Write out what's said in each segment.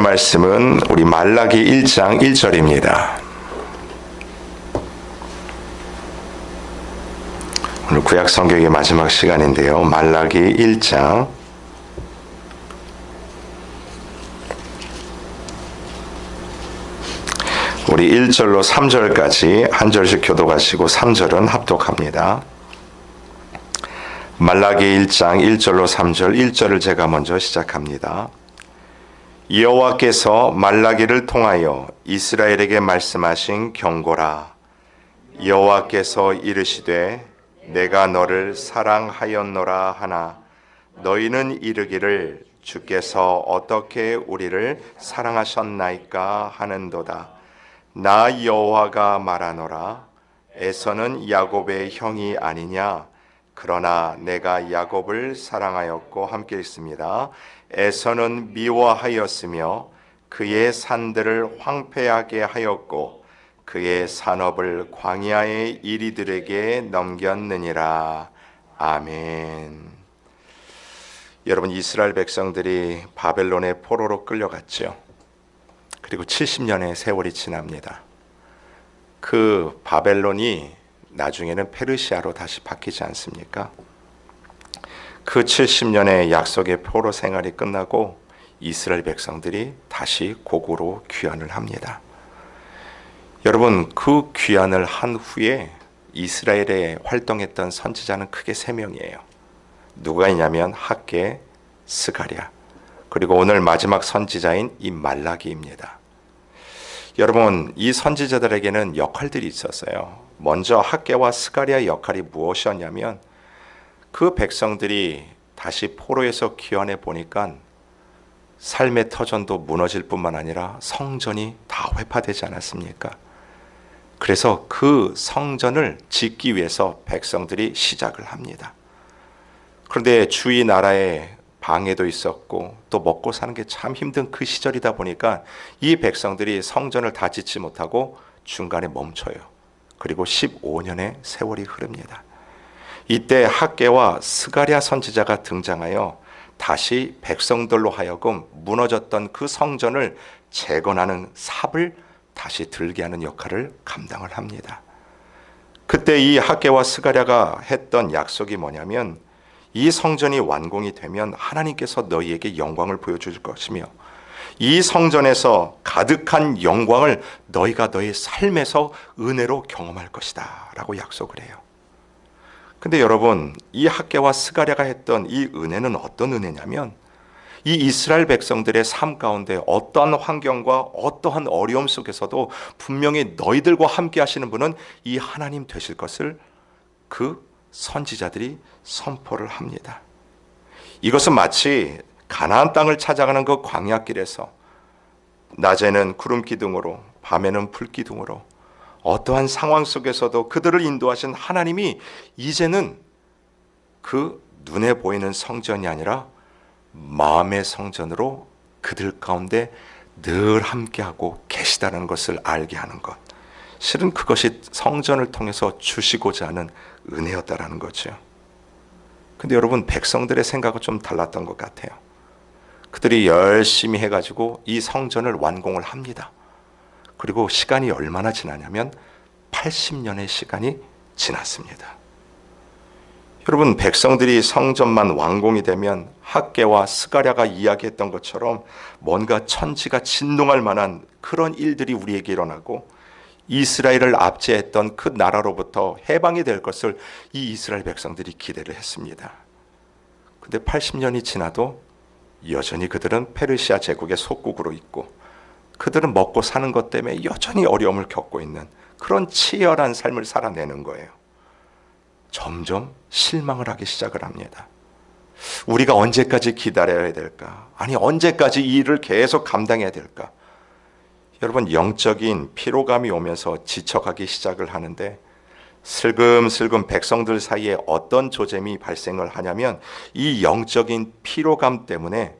말씀은 우리 말라기 1장 1절입니다. 오늘 구약 성경의 마지막 시간인데요. 말라기 1장 우리 1절로 3절까지 한 절씩 교독하시고 3절은 합독합니다. 말라기 1장 1절로 3절 1절을 제가 먼저 시작합니다. 여호와께서 말라기를 통하여 이스라엘에게 말씀하신 경고라. 여호와께서 이르시되 내가 너를 사랑하였노라 하나 너희는 이르기를 주께서 어떻게 우리를 사랑하셨나이까 하는도다. 나 여호와가 말하노라. 에서는 야곱의 형이 아니냐. 그러나 내가 야곱을 사랑하였고, 함께 읽습니다. 에서는 미워하였으며 그의 산들을 황폐하게 하였고 그의 산업을 광야의 이리들에게 넘겼느니라. 아멘. 여러분, 이스라엘 백성들이 바벨론의 포로로 끌려갔죠. 그리고 70년의 세월이 지납니다. 그 바벨론이 나중에는 페르시아로 다시 바뀌지 않습니까? 그 70년의 약속의 포로 생활이 끝나고 이스라엘 백성들이 다시 고국으로 귀환을 합니다. 여러분, 그 귀환을 한 후에 이스라엘에 활동했던 선지자는 크게 3명이에요. 누가 있냐면 학개, 스가랴, 그리고 오늘 마지막 선지자인 이 말라기입니다. 여러분, 이 선지자들에게는 역할들이 있었어요. 먼저 학개와 스가랴의 역할이 무엇이었냐면 그 백성들이 다시 포로에서 귀환해 보니까 삶의 터전도 무너질 뿐만 아니라 성전이 다 회파되지 않았습니까? 그래서 그 성전을 짓기 위해서 백성들이 시작을 합니다. 그런데 주위 나라에 방해도 있었고 또 먹고 사는 게 참 힘든 그 시절이다 보니까 이 백성들이 성전을 다 짓지 못하고 중간에 멈춰요. 그리고 15년의 세월이 흐릅니다. 이때 학개와 스가랴 선지자가 등장하여 다시 백성들로 하여금 무너졌던 그 성전을 재건하는 삽을 다시 들게 하는 역할을 감당을 합니다. 그때 이 학개와 스가랴가 했던 약속이 뭐냐면 이 성전이 완공이 되면 하나님께서 너희에게 영광을 보여줄 것이며 이 성전에서 가득한 영광을 너희가 너희 삶에서 은혜로 경험할 것이다 라고 약속을 해요. 근데 여러분, 이 학개와 스가랴가 했던 이 은혜는 어떤 은혜냐면 이 이스라엘 백성들의 삶 가운데 어떠한 환경과 어떠한 어려움 속에서도 분명히 너희들과 함께 하시는 분은 이 하나님 되실 것을 그 선지자들이 선포를 합니다. 이것은 마치 가나안 땅을 찾아가는 그 광야길에서 낮에는 구름 기둥으로 밤에는 불 기둥으로 어떠한 상황 속에서도 그들을 인도하신 하나님이 이제는 그 눈에 보이는 성전이 아니라 마음의 성전으로 그들 가운데 늘 함께하고 계시다는 것을 알게 하는 것. 실은 그것이 성전을 통해서 주시고자 하는 은혜였다라는 거죠. 근데 여러분, 백성들의 생각은 좀 달랐던 것 같아요. 그들이 열심히 해가지고 이 성전을 완공을 합니다. 그리고 시간이 얼마나 지나냐면 80년의 시간이 지났습니다. 여러분, 백성들이 성전만 완공이 되면 학개와 스가랴가 이야기했던 것처럼 뭔가 천지가 진동할 만한 그런 일들이 우리에게 일어나고 이스라엘을 압제했던 그 나라로부터 해방이 될 것을 이 이스라엘 백성들이 기대를 했습니다. 근데 80년이 지나도 여전히 그들은 페르시아 제국의 속국으로 있고 그들은 먹고 사는 것 때문에 여전히 어려움을 겪고 있는 그런 치열한 삶을 살아내는 거예요. 점점 실망을 하기 시작을 합니다. 우리가 언제까지 기다려야 될까? 아니, 언제까지 이 일을 계속 감당해야 될까? 여러분, 영적인 피로감이 오면서 지쳐가기 시작을 하는데 슬금슬금 백성들 사이에 어떤 조짐이 발생을 하냐면 이 영적인 피로감 때문에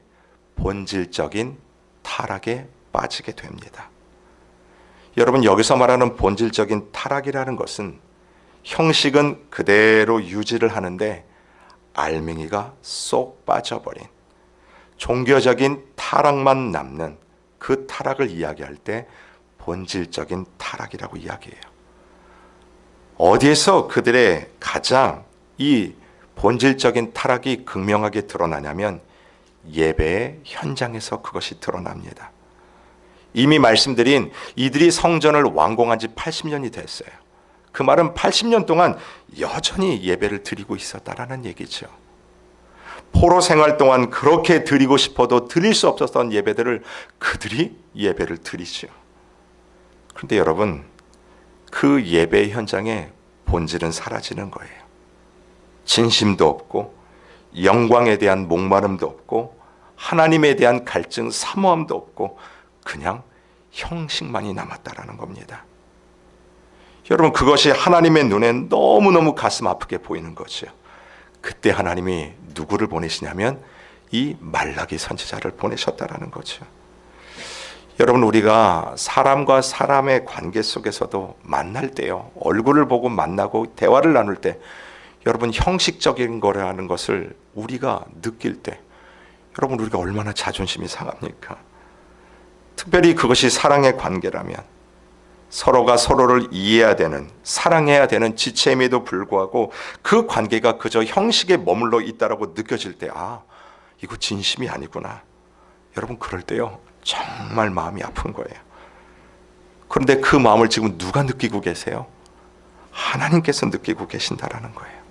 본질적인 타락에 빠지게 됩니다. 여러분, 여기서 말하는 본질적인 타락이라는 것은 형식은 그대로 유지를 하는데 알맹이가 쏙 빠져버린 종교적인 타락만 남는 그 타락을 이야기할 때 본질적인 타락이라고 이야기해요. 어디에서 그들의 가장 이 본질적인 타락이 극명하게 드러나냐면 예배의 현장에서 그것이 드러납니다. 이미 말씀드린 이들이 성전을 완공한 지 80년이 됐어요. 그 말은 80년 동안 여전히 예배를 드리고 있었다라는 얘기죠. 포로 생활 동안 그렇게 드리고 싶어도 드릴 수 없었던 예배들을 그들이 예배를 드리죠. 그런데 여러분, 그 예배의 현장에 본질은 사라지는 거예요. 진심도 없고 영광에 대한 목마름도 없고 하나님에 대한 갈증, 사모함도 없고 그냥 형식만이 남았다라는 겁니다. 여러분, 그것이 하나님의 눈엔 너무너무 가슴 아프게 보이는 거죠. 그때 하나님이 누구를 보내시냐면 이 말라기 선지자를 보내셨다라는 거죠. 여러분, 우리가 사람과 사람의 관계 속에서도 만날 때요, 얼굴을 보고 만나고 대화를 나눌 때 여러분, 형식적인 거라는 것을 우리가 느낄 때 여러분, 우리가 얼마나 자존심이 상합니까? 특별히 그것이 사랑의 관계라면 서로가 서로를 이해해야 되는, 사랑해야 되는 지체임에도 불구하고 그 관계가 그저 형식에 머물러 있다라고 느껴질 때, 아, 이거 진심이 아니구나. 여러분, 그럴 때요, 정말 마음이 아픈 거예요. 그런데 그 마음을 지금 누가 느끼고 계세요? 하나님께서 느끼고 계신다라는 거예요.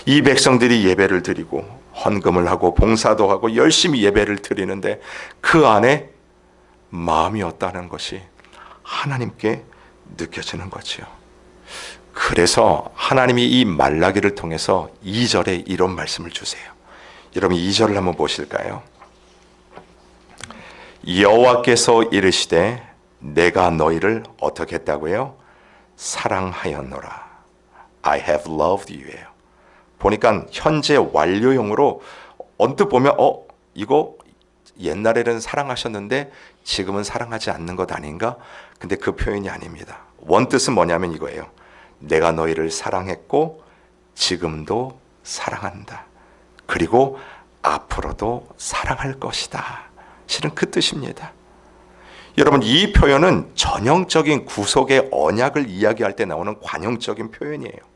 이 백성들이 예배를 드리고 헌금을 하고 봉사도 하고 열심히 예배를 드리는데 그 안에 마음이 없다는 것이 하나님께 느껴지는 거지요. 그래서 하나님이 이 말라기를 통해서 2절에 이런 말씀을 주세요. 여러분, 2절을 한번 보실까요? 여호와께서 이르시되 내가 너희를 어떻게 했다고요? 사랑하였노라. I have loved you예요. 보니까 현재 완료형으로 언뜻 보면 이거 옛날에는 사랑하셨는데 지금은 사랑하지 않는 것 아닌가? 근데 그 표현이 아닙니다. 원뜻은 뭐냐면 이거예요. 내가 너희를 사랑했고 지금도 사랑한다. 그리고 앞으로도 사랑할 것이다. 실은 그 뜻입니다. 여러분, 이 표현은 전형적인 구속의 언약을 이야기할 때 나오는 관용적인 표현이에요.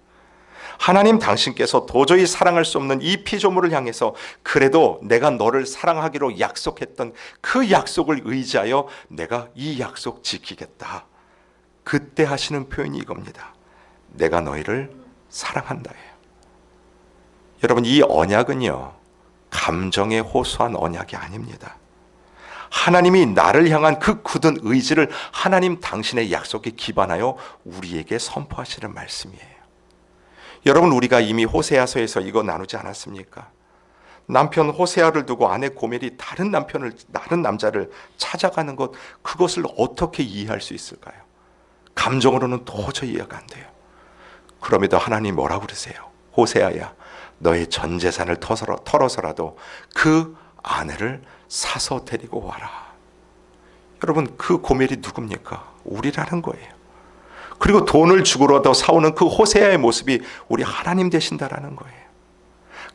하나님 당신께서 도저히 사랑할 수 없는 이 피조물을 향해서 그래도 내가 너를 사랑하기로 약속했던 그 약속을 의지하여 내가 이 약속 지키겠다. 그때 하시는 표현이 이겁니다. 내가 너희를 사랑한다예요. 여러분, 이 언약은요, 감정에 호소한 언약이 아닙니다. 하나님이 나를 향한 그 굳은 의지를 하나님 당신의 약속에 기반하여 우리에게 선포하시는 말씀이에요. 여러분, 우리가 이미 호세아서에서 이거 나누지 않았습니까? 남편 호세아를 두고 아내 고멜이 다른 남자를 찾아가는 것, 그것을 어떻게 이해할 수 있을까요? 감정으로는 도저히 이해가 안 돼요. 그럼에도 하나님 뭐라고 그러세요? 호세아야, 너의 전 재산을 털어서라도 그 아내를 사서 데리고 와라. 여러분, 그 고멜이 누굽니까? 우리라는 거예요. 그리고 돈을 주고라도 사오는 그 호세아의 모습이 우리 하나님 되신다라는 거예요.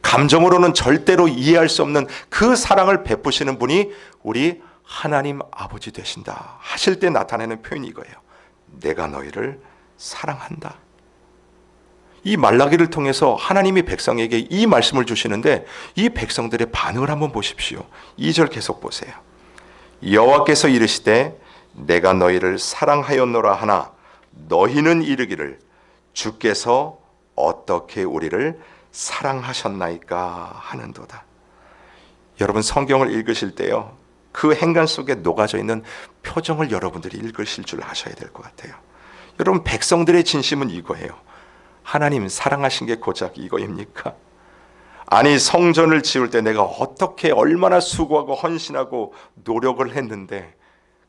감정으로는 절대로 이해할 수 없는 그 사랑을 베푸시는 분이 우리 하나님 아버지 되신다 하실 때 나타내는 표현이 이거예요. 내가 너희를 사랑한다. 이 말라기를 통해서 하나님이 백성에게 이 말씀을 주시는데 이 백성들의 반응을 한번 보십시오. 2절 계속 보세요. 여호와께서 이르시되 내가 너희를 사랑하였노라 하나 너희는 이르기를 주께서 어떻게 우리를 사랑하셨나이까 하는도다. 여러분, 성경을 읽으실 때요, 그 행간 속에 녹아져 있는 표정을 여러분들이 읽으실 줄 아셔야 될 것 같아요. 여러분, 백성들의 진심은 이거예요. 하나님 사랑하신 게 고작 이거입니까? 아니, 성전을 지을 때 내가 어떻게 얼마나 수고하고 헌신하고 노력을 했는데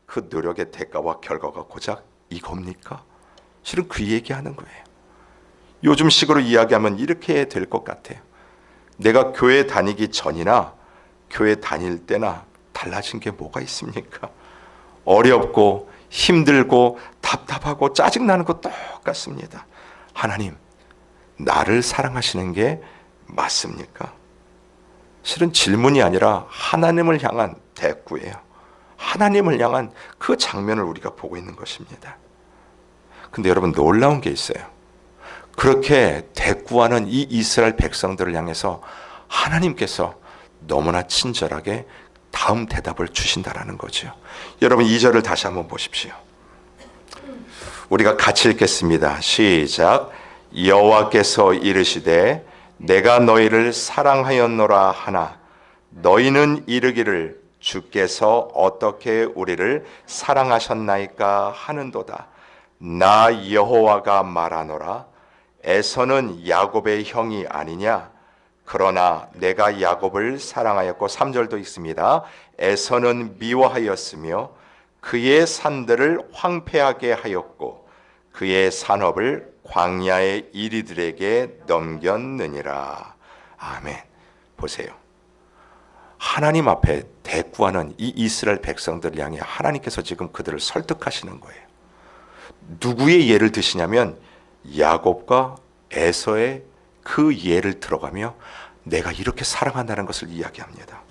그 노력의 대가와 결과가 고작 이겁니까? 실은 그 얘기하는 거예요. 요즘 식으로 이야기하면 이렇게 될 것 같아요. 내가 교회 다니기 전이나 교회 다닐 때나 달라진 게 뭐가 있습니까? 어렵고 힘들고 답답하고 짜증나는 거 똑같습니다. 하나님, 나를 사랑하시는 게 맞습니까? 실은 질문이 아니라 하나님을 향한 대꾸예요. 하나님을 향한 그 장면을 우리가 보고 있는 것입니다. 근데 여러분, 놀라운 게 있어요. 그렇게 대꾸하는 이 이스라엘 백성들을 향해서 하나님께서 너무나 친절하게 다음 대답을 주신다라는 거죠. 여러분, 2절을 다시 한번 보십시오. 우리가 같이 읽겠습니다. 시작. 여호와께서 이르시되 내가 너희를 사랑하였노라 하나 너희는 이르기를 주께서 어떻게 우리를 사랑하셨나이까 하는도다. 나 여호와가 말하노라. 에서는 야곱의 형이 아니냐? 그러나 내가 야곱을 사랑하였고, 3절도 있습니다. 에서는 미워하였으며 그의 산들을 황폐하게 하였고 그의 산업을 광야의 이리들에게 넘겼느니라. 아멘. 보세요. 하나님 앞에 대꾸하는 이 이스라엘 백성들을 향해 하나님께서 지금 그들을 설득하시는 거예요. 누구의 예를 드시냐면 야곱과 에서의 그 예를 들어가며 내가 이렇게 사랑한다는 것을 이야기합니다.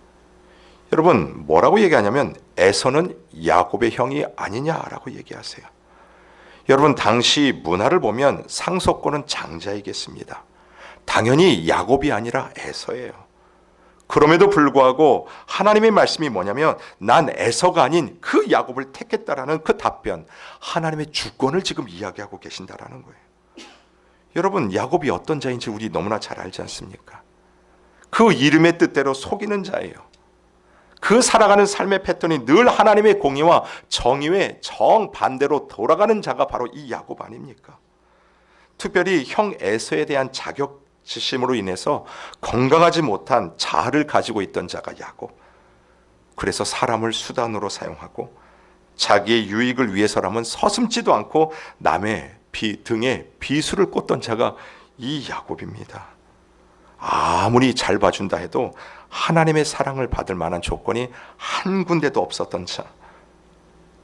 여러분, 뭐라고 얘기하냐면 에서는 야곱의 형이 아니냐라고 얘기하세요. 여러분, 당시 문화를 보면 상속권은 장자이겠습니다. 당연히 야곱이 아니라 에서예요. 그럼에도 불구하고 하나님의 말씀이 뭐냐면 난 에서가 아닌 그 야곱을 택했다라는 그 답변, 하나님의 주권을 지금 이야기하고 계신다라는 거예요. 여러분, 야곱이 어떤 자인지 우리 너무나 잘 알지 않습니까? 그 이름의 뜻대로 속이는 자예요. 그 살아가는 삶의 패턴이 늘 하나님의 공의와 정의에 정반대로 돌아가는 자가 바로 이 야곱 아닙니까? 특별히 형 에서에 대한 자격지심으로 인해서 건강하지 못한 자아를 가지고 있던 자가 야곱. 그래서 사람을 수단으로 사용하고 자기의 유익을 위해서라면 서슴지도 않고 남의 등에 비수를 꽂던 자가 이 야곱입니다. 아무리 잘 봐준다 해도 하나님의 사랑을 받을 만한 조건이 한 군데도 없었던 자.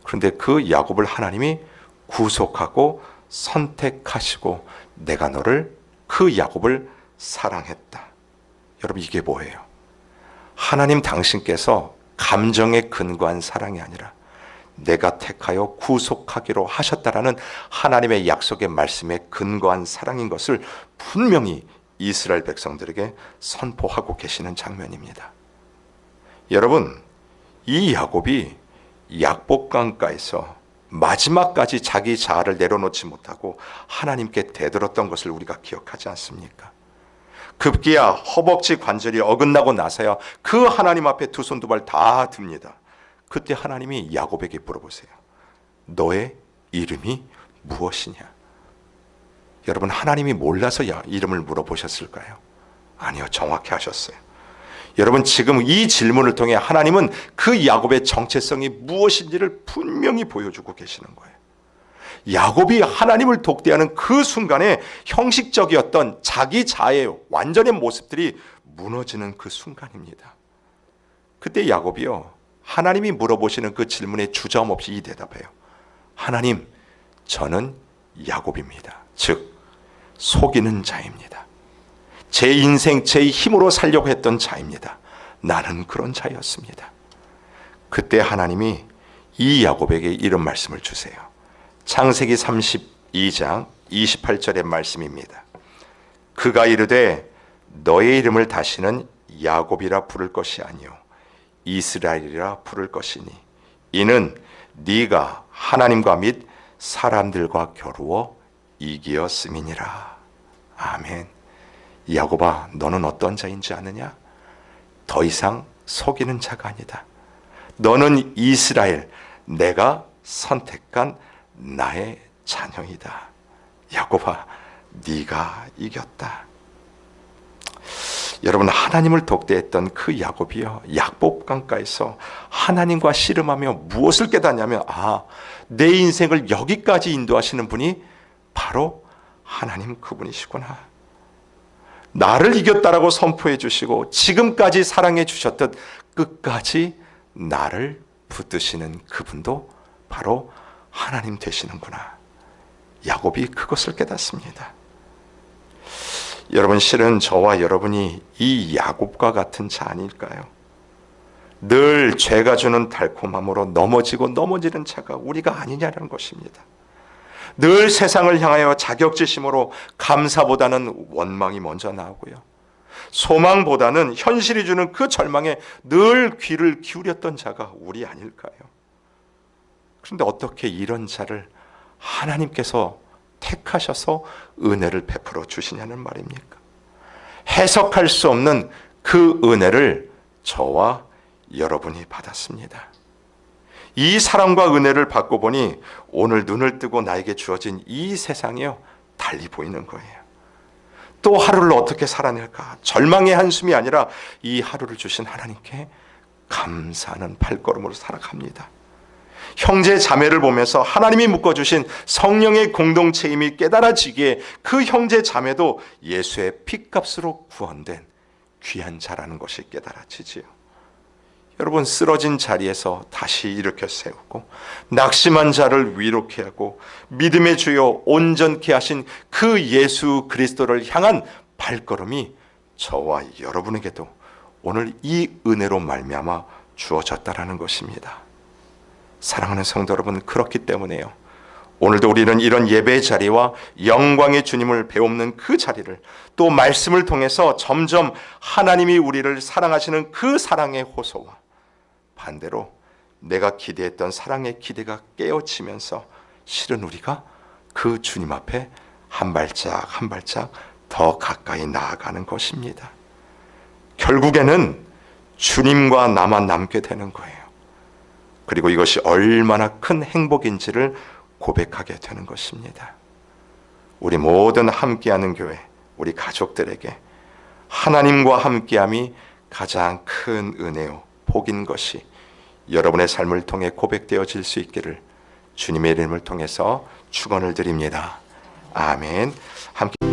그런데 그 야곱을 하나님이 구속하고 선택하시고 내가 너를, 그 야곱을 사랑했다. 여러분, 이게 뭐예요? 하나님 당신께서 감정에 근거한 사랑이 아니라 내가 택하여 구속하기로 하셨다라는 하나님의 약속의 말씀에 근거한 사랑인 것을 분명히 이스라엘 백성들에게 선포하고 계시는 장면입니다. 여러분, 이 야곱이 약복강가에서 마지막까지 자기 자아를 내려놓지 못하고 하나님께 대들었던 것을 우리가 기억하지 않습니까? 급기야 허벅지 관절이 어긋나고 나서야 그 하나님 앞에 두 손 두 발 다 듭니다. 그때 하나님이 야곱에게 물어보세요. 너의 이름이 무엇이냐? 여러분, 하나님이 몰라서 이름을 물어보셨을까요? 아니요, 정확히 하셨어요. 여러분, 지금 이 질문을 통해 하나님은 그 야곱의 정체성이 무엇인지를 분명히 보여주고 계시는 거예요. 야곱이 하나님을 독대하는 그 순간에 형식적이었던 자기 자아의 완전의 모습들이 무너지는 그 순간입니다. 그때 야곱이요, 하나님이 물어보시는 그 질문에 주저함없이 이 대답해요. 하나님, 저는 야곱입니다. 즉 속이는 자입니다. 제 인생 제 힘으로 살려고 했던 자입니다. 나는 그런 자였습니다. 그때 하나님이 이 야곱에게 이런 말씀을 주세요. 창세기 32장 28절의 말씀입니다. 그가 이르되 너의 이름을 다시는 야곱이라 부를 것이 아니요 이스라엘이라 부를 것이니 이는 네가 하나님과 및 사람들과 겨루어 이기었음이니라. 아멘. 야곱아, 너는 어떤 자인지 아느냐? 더 이상 속이는 자가 아니다. 너는 이스라엘, 내가 선택한 나의 자녀이다. 야곱아, 네가 이겼다. 여러분, 하나님을 독대했던 그 야곱이요, 약복강가에서 하나님과 씨름하며 무엇을 깨닫냐면, 내 인생을 여기까지 인도하시는 분이 바로 하나님 그분이시구나. 나를 이겼다라고 선포해 주시고 지금까지 사랑해 주셨듯 끝까지 나를 붙드시는 그분도 바로 하나님 되시는구나. 야곱이 그것을 깨닫습니다. 여러분, 실은 저와 여러분이 이 야곱과 같은 자 아닐까요? 늘 죄가 주는 달콤함으로 넘어지고 넘어지는 자가 우리가 아니냐는 것입니다. 늘 세상을 향하여 자격지심으로 감사보다는 원망이 먼저 나오고요. 소망보다는 현실이 주는 그 절망에 늘 귀를 기울였던 자가 우리 아닐까요? 그런데 어떻게 이런 자를 하나님께서 택하셔서 은혜를 베풀어 주시냐는 말입니까? 해석할 수 없는 그 은혜를 저와 여러분이 받았습니다. 이 사랑과 은혜를 받고 보니 오늘 눈을 뜨고 나에게 주어진 이 세상이요, 달리 보이는 거예요. 또 하루를 어떻게 살아낼까? 절망의 한숨이 아니라 이 하루를 주신 하나님께 감사하는 발걸음으로 살아갑니다. 형제 자매를 보면서 하나님이 묶어주신 성령의 공동체임이 깨달아지기에 그 형제 자매도 예수의 피값으로 구원된 귀한 자라는 것이 깨달아지지요. 여러분, 쓰러진 자리에서 다시 일으켜 세우고 낙심한 자를 위로케 하고 믿음의 주요 온전케 하신 그 예수 그리스도를 향한 발걸음이 저와 여러분에게도 오늘 이 은혜로 말미암아 주어졌다라는 것입니다. 사랑하는 성도 여러분, 그렇기 때문에요, 오늘도 우리는 이런 예배의 자리와 영광의 주님을 배움는 그 자리를, 또 말씀을 통해서 점점 하나님이 우리를 사랑하시는 그 사랑의 호소와 반대로 내가 기대했던 사랑의 기대가 깨어지면서 실은 우리가 그 주님 앞에 한 발짝 한 발짝 더 가까이 나아가는 것입니다. 결국에는 주님과 나만 남게 되는 거예요. 그리고 이것이 얼마나 큰 행복인지를 고백하게 되는 것입니다. 우리 모든 함께하는 교회, 우리 가족들에게 하나님과 함께함이 가장 큰 은혜요, 복인 것이 여러분의 삶을 통해 고백되어질 수 있기를 주님의 이름을 통해서 축원을 드립니다. 아멘. 함께